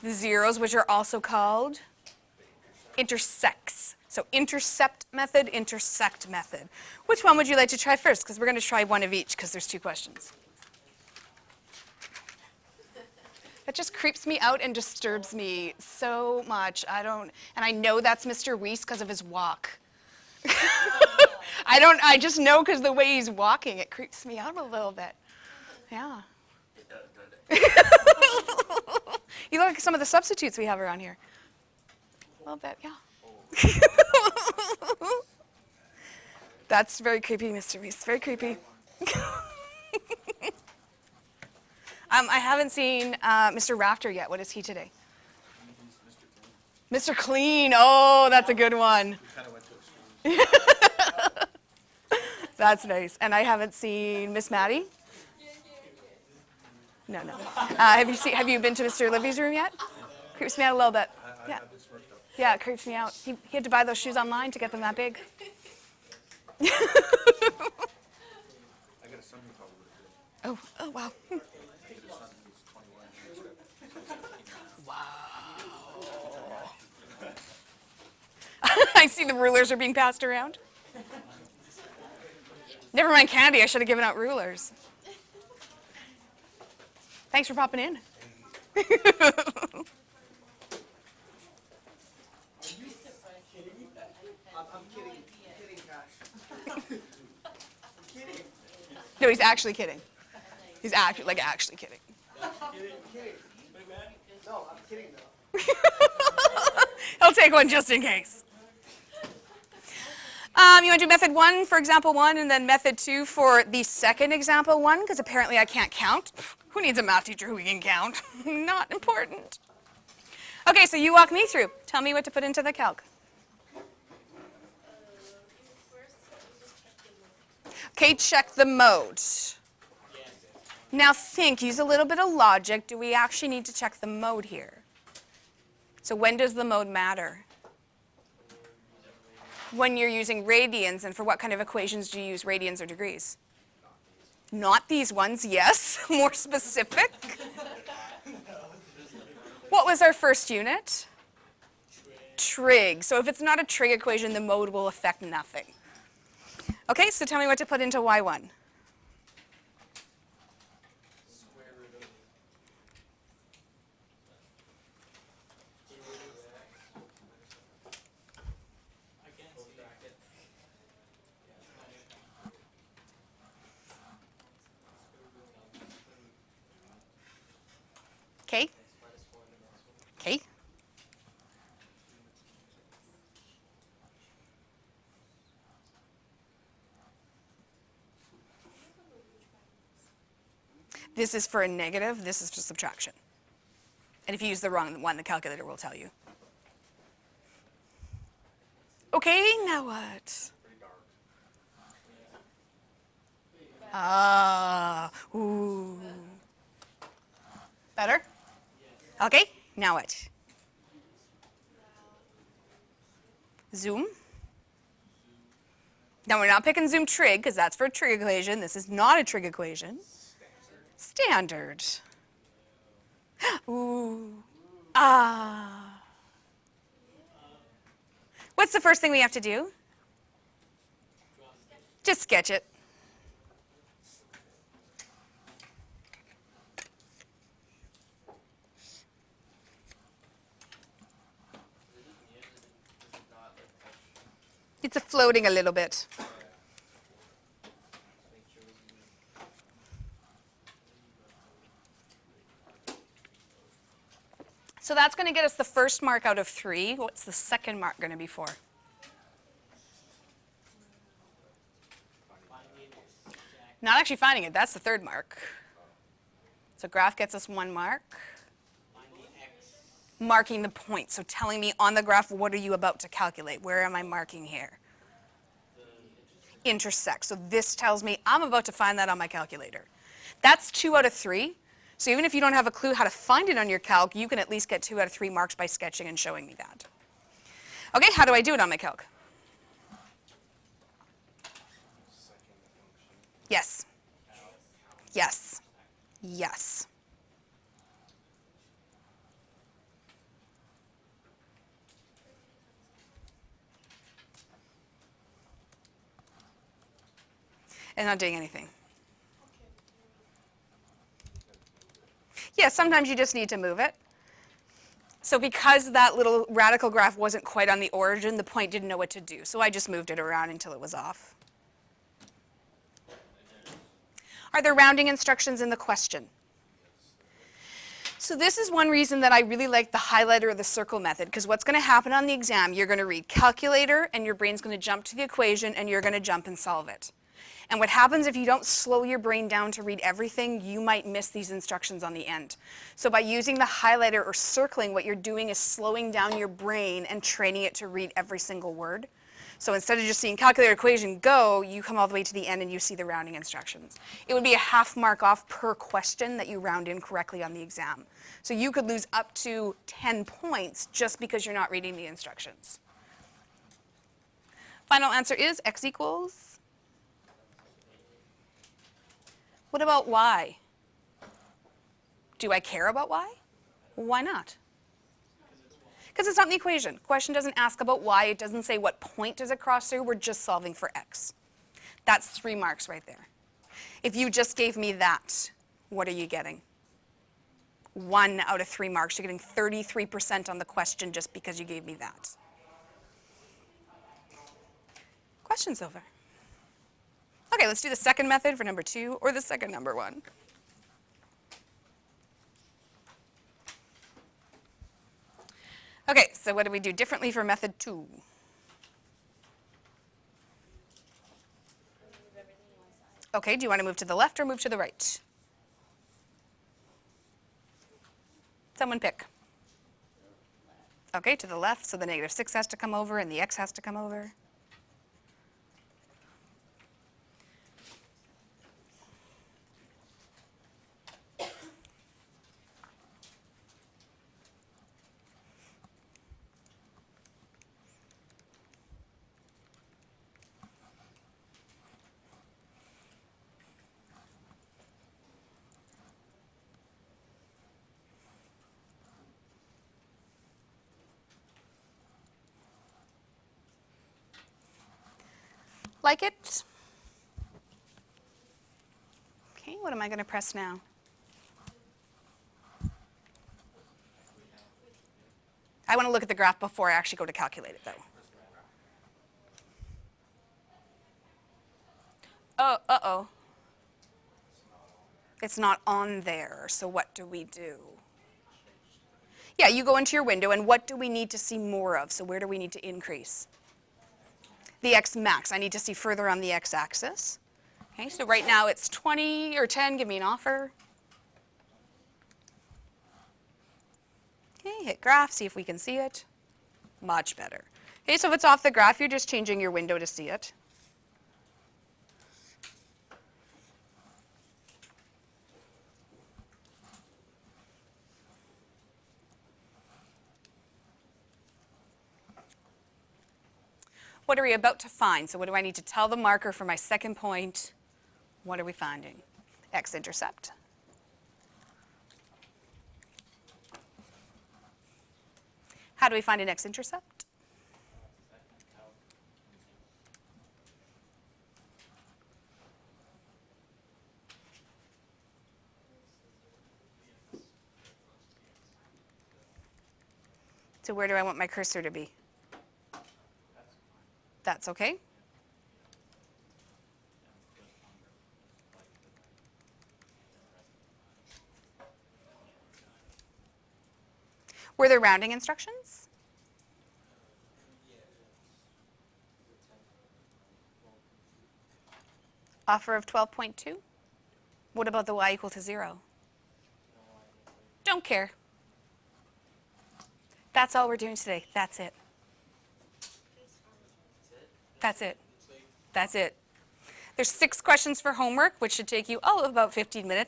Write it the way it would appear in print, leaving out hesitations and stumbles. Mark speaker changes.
Speaker 1: The zeros, which are also called intersects. So intercept method, intersect method. Which one would you like to try first? Because we're going to try one of each because there's 2 questions. That just creeps me out and disturbs me so much. And I know that's Mr. Weiss because of his walk. I just know because the way he's walking, it creeps me out a little bit. Yeah.
Speaker 2: It does, doesn't it?
Speaker 1: You look like some of the substitutes we have around here. A little bit, yeah. That's very creepy, Mr. Weiss. Very creepy. I haven't seen Mr. Rafter yet. What is he today? Mr. Clean. Oh, that's a good one.
Speaker 2: We kind of went to extremes.
Speaker 1: That's nice. And I haven't seen Miss Maddie. No. Have you been to Mr. Livy's room yet? Creeps me out a little bit. Yeah. Yeah, it creeps me out. He had to buy those shoes online to get them that big.
Speaker 2: I got a son who probably would have
Speaker 1: Oh, wow.
Speaker 2: I got a son who's 21.
Speaker 1: Wow. I see the rulers are being passed around. Never mind candy, I should have given out rulers. Thanks for popping in.
Speaker 3: I'm kidding. I'm kidding, Cash. I'm kidding.
Speaker 1: No, he's actually kidding. He's actually kidding.
Speaker 3: Kidding. No, I'm kidding though.
Speaker 1: I'll take one just in case. You want to do method 1 for example 1 and then method 2 for the second example 1 because apparently I can't count. Who needs a math teacher who can count? Not important. Okay, so you walk me through. Tell me what to put into the calc. Okay, check the mode. Now think, use a little bit of logic. Do we actually need to check the mode here? So when does the mode matter? When you're using radians, and for what kind of equations do you use radians or degrees? Not these ones, yes. More specific. What was our first unit? Trig. So if it's not a trig equation, the mode will affect nothing. Okay, so tell me what to put into y1. Okay. Okay. This is for a negative, this is for subtraction. And if you use the wrong one, the calculator will tell you. Okay, now what? Ooh. Better? Okay, now what? Zoom. Now we're not picking zoom trig because that's for a trig equation. This is not a trig equation. Standard. Ooh. Ah. What's the first thing we have to do? Just sketch it. It's floating a little bit. So that's going to get us the first mark out of 3. What's the second mark going to be for? Not actually finding it. That's the third mark. So graph gets us 1 mark. Marking the point. So telling me on the graph, what are you about to calculate? Where am I marking here? Intersect. So this tells me I'm about to find that on my calculator. That's 2 out of 3. So even if you don't have a clue how to find it on your calc, you can at least get 2 out of 3 marks by sketching and showing me that. Okay, how do I do it on my calc? Yes. Yes. Yes. and not doing anything. Yeah, sometimes you just need to move it. So because that little radical graph wasn't quite on the origin, the point didn't know what to do. So I just moved it around until it was off. Are there rounding instructions in the question? So this is one reason that I really like the highlighter or the circle method, because what's going to happen on the exam, you're going to read calculator, and your brain's going to jump to the equation, and you're going to jump and solve it. And what happens if you don't slow your brain down to read everything, you might miss these instructions on the end. So by using the highlighter or circling, what you're doing is slowing down your brain and training it to read every single word. So instead of just seeing calculator equation go, you come all the way to the end and you see the rounding instructions. It would be a half mark off per question that you round in correctly on the exam. So you could lose up to 10 points just because you're not reading the instructions. Final answer is x equals. What about y? Do I care about y? Why not? Because it's not in the equation. Question doesn't ask about y. It doesn't say what point does it cross through. We're just solving for x. That's 3 marks right there. If you just gave me that, what are you getting? 1 out of 3 marks. You're getting 33% on the question just because you gave me that. Questions over. Okay, let's do the second method for number 2 or the second number 1. Okay, so what do we do differently for method 2? Okay, do you want to move to the left or move to the right? Someone pick. Okay, to the left, so the -6 has to come over and the x has to come over. Like it? Okay, what am I going to press now? I want to look at the graph before I actually go to calculate it, though. Oh, uh-oh. It's not on there, so what do we do? Yeah, you go into your window, and what do we need to see more of? So where do we need to increase? The x max. I need to see further on the x-axis. Okay, so right now it's 20 or 10. Give me an offer. Okay, hit graph, see if we can see it. Much better. Okay, so if it's off the graph, you're just changing your window to see it. What are we about to find? So what do I need to tell the marker for my second point? What are we finding? X-intercept. How do we find an x-intercept? So where do I want my cursor to be? That's okay. Were there rounding instructions? Offer of 12.2? What about the y equal to 0? Don't care. That's all we're doing today. That's it. That's it. That's it. There's 6 questions for homework, which should take you, about 15 minutes.